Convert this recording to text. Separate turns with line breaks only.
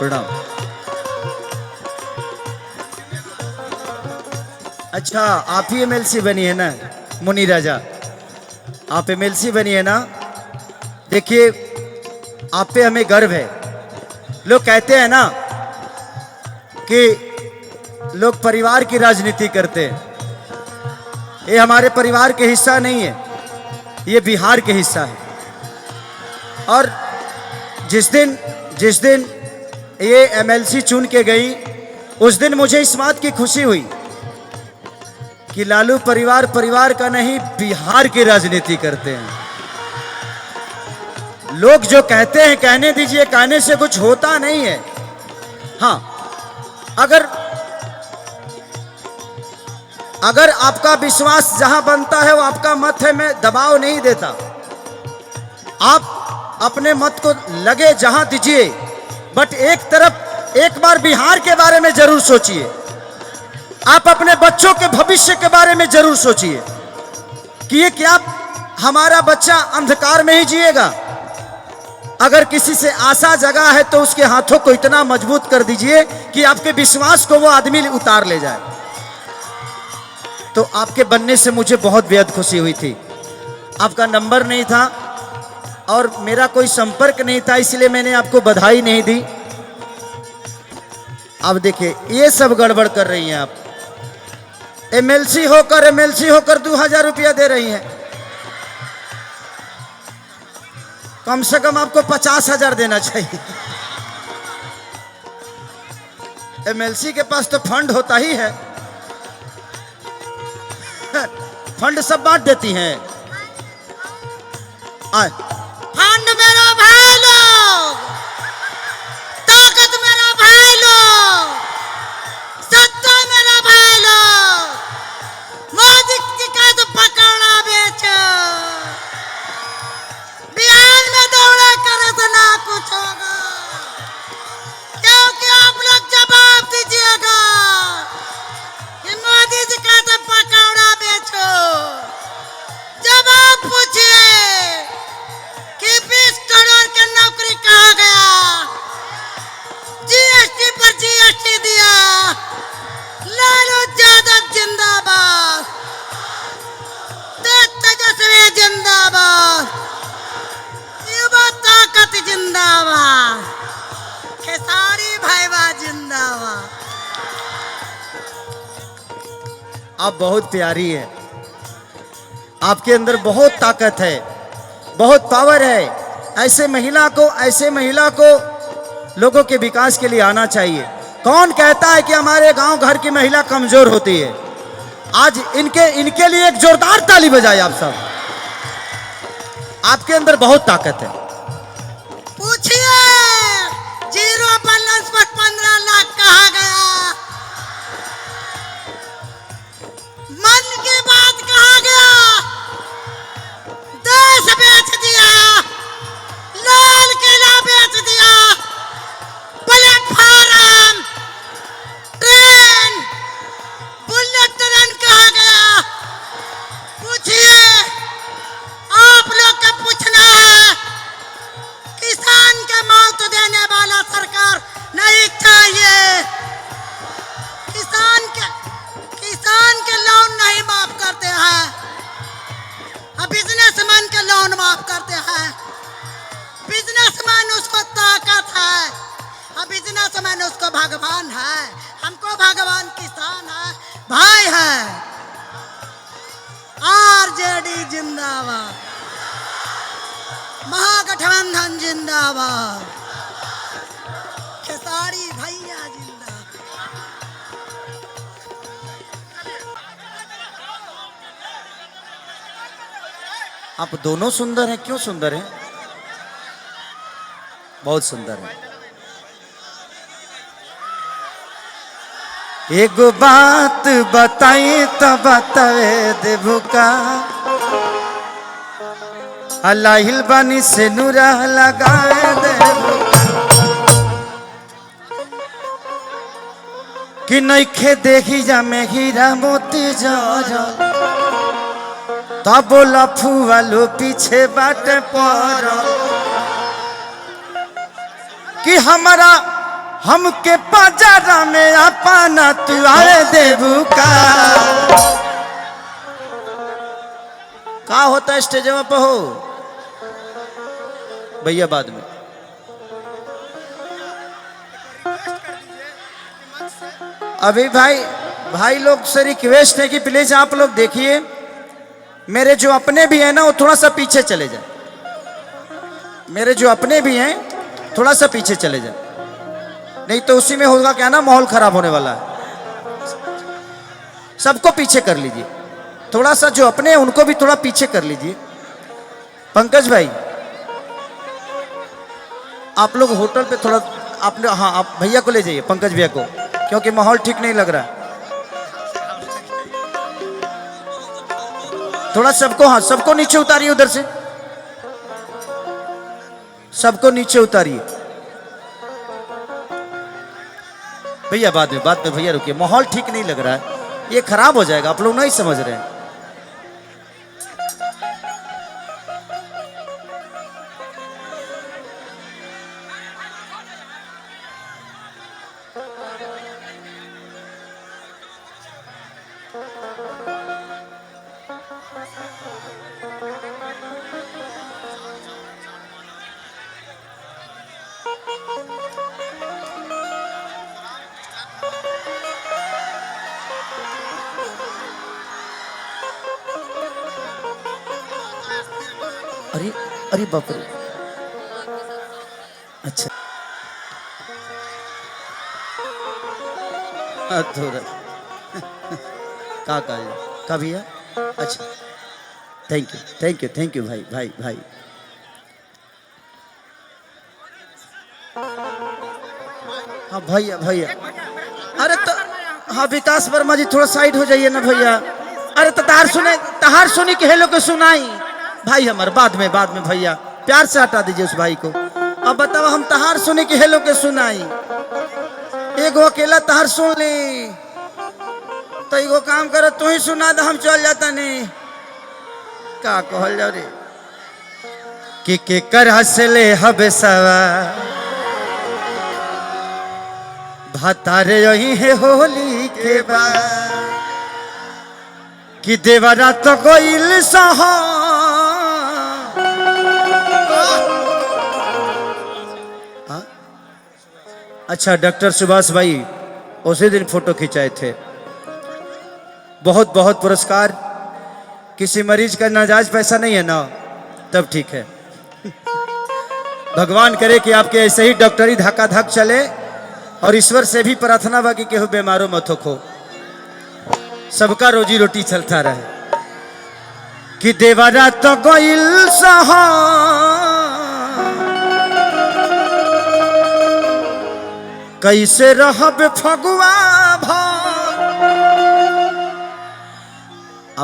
प्रणाम। अच्छा, आप ही एमएलसी बनी है ना मुनी राजा? आप एमएलसी बनी है ना? देखिए, आप पे हमें गर्व है। लोग कहते हैं ना कि लोग परिवार की राजनीति करते हैं। ये हमारे परिवार के हिस्सा नहीं है, ये बिहार के हिस्सा है। और जिस दिन ये एमएलसी चुन के गई, उस दिन मुझे इस बात की खुशी हुई कि लालू परिवार का नहीं, बिहार की राजनीति करते हैं। लोग जो कहते हैं कहने दीजिए, कहने से कुछ होता नहीं है। हाँ, अगर आपका विश्वास जहां बनता है वो आपका मत है, मैं दबाव नहीं देता। आप अपने मत को लगे जहां दीजिए, बट एक बार बिहार के बारे में जरूर सोचिए। आप अपने बच्चों के भविष्य के बारे में जरूर सोचिए कि ये क्या हमारा बच्चा अंधकार में ही जिएगा। अगर किसी से आशा जगा है तो उसके हाथों को इतना मजबूत कर दीजिए कि आपके विश्वास को वो आदमी उतार ले जाए। तो आपके बनने से मुझे बहुत बेहद खुशी हुई थी। आपका नंबर नहीं था और मेरा कोई संपर्क नहीं था, इसलिए मैंने आपको बधाई नहीं दी। अब देखिए, ये सब गड़बड़ कर रही हैं आप। एमएलसी होकर 2000 रुपया दे रही हैं। कम से कम आपको 50,000 देना चाहिए। एमएलसी के पास तो फंड होता ही है। फंड सब बांट देती हैं।
फंड मेरा भाई लोग, ताकत मेरा भाई लोग, सत्ता मेरा भाई लोग, मोदी जी का तो पकौड़ा बेचो, बिहार में दौड़ा करे तो ना कुछ होगा, क्योंकि आप लोग जवाब दीजिएगा कि मोदी जी का तो पकौड़ा बेचो। जवाब पूछिए कि 20 करोड़ की नौकरी कहाँ गया, जीएसटी पर जीएसटी दिया, लालू यादव जिंदाबाद, तेजस्वी जिंदाबाद, युवा ताकत जिंदाबाद, खेसारी भाईवा जिंदाबाद।
आप बहुत प्यारी है, आपके अंदर बहुत ताकत है, बहुत पावर है। ऐसे महिला को लोगों के विकास के लिए आना चाहिए। कौन कहता है कि हमारे गांव घर की महिला कमजोर होती है? आज इनके लिए एक जोरदार ताली बजाए आप सब। आपके अंदर बहुत ताकत है।
पूछिए जीरो बैलेंस पर 15 लाख कहाँ गया, मन की बात कहाँ गया, देश बेच दिया, लाल किला बेच दिया, प्लेटफार्म, ट्रेन, बुलेट ट्रेन कहाँ गया? पूछिए, आप लोग का पूछना है। किसान के मौत देने वाला सरकार नहीं चाहिए। किसान के लोन नहीं माफ करते हैं, बिजनेसमैन के लोन माफ करते हैं। बिजनेसमैन उसको ताकत है, बिजनेसमैन उसको भगवान है। हमको भगवान किसान है, भाई है। आरजेडी जिंदाबाद, महागठबंधन जिंदाबाद, खेसारी भैया जिंदाबाद।
आप दोनों सुंदर हैं। क्यों सुंदर हैं? बहुत सुंदर है। एगो बात बताई तो बतावे देबू का, अल्लाहिल बानी से नूरा लगाए देबू कि नइखे देखी जा में हीरा मोती जा तब बोला फुआलो पीछे बाटे पर कि हमके बाजारा में अपना तुआरे देबू का होता है स्टेज पे हो भैया बाद में। अभी भाई लोग से रिक्वेस्ट है कि प्लीज आप लोग देखिए, मेरे जो अपने भी हैं ना वो थोड़ा सा पीछे चले जाए। मेरे जो अपने भी हैं थोड़ा सा पीछे चले जाए, नहीं तो उसी में होगा क्या ना, माहौल खराब होने वाला है। सबको पीछे कर लीजिए, थोड़ा सा जो अपने हैं उनको भी थोड़ा पीछे कर लीजिए। पंकज भाई आप लोग होटल पे थोड़ा आपने, हाँ आप भैया को ले जाइए, पंकज भैया को, क्योंकि माहौल ठीक नहीं लग रहा है। थोड़ा सबको, हाँ सबको नीचे उतारिए, उधर से सबको नीचे उतारिए भैया। बाद में भैया रुकिए, माहौल ठीक नहीं लग रहा है, ये खराब हो जाएगा, आप लोग नहीं समझ रहे हैं। अरे अरे बाप रे, अच्छा थोड़ा का भैया, अच्छा थैंक यू भाई। हाँ भैया अरे तो हाँ विकास वर्मा जी थोड़ा साइड हो जाइए ना भैया। अरे तो तहार सुनी के हेलो के सुनाई भाई हमारे, बाद में भैया प्यार से हटा दीजिए उस भाई को। अब बताओ हम तहार सुनी के हेलो के सुनाई, एगो अकेला तहार सुन ली तो एगो काम करो तू ही सुना दे, हम चल जाता नहीं का कहल जाओ रे कि कर हंसले हब सवा भातारे यही है होली के बाद कि देवरा तो कोइल सहा। अच्छा डॉक्टर सुभाष भाई उसी दिन फोटो खिंचाए थे, बहुत बहुत पुरस्कार। किसी मरीज का नाजायज पैसा नहीं है ना, तब ठीक है। भगवान करे कि आपके ऐसे ही डॉक्टरी धक्का धक चले, और ईश्वर से भी प्रार्थना बा कि केहू बीमारो मत हो, सबका रोजी रोटी चलता रहे। कि देवरा तो गइल सहा कैसे रहब फगुआ भा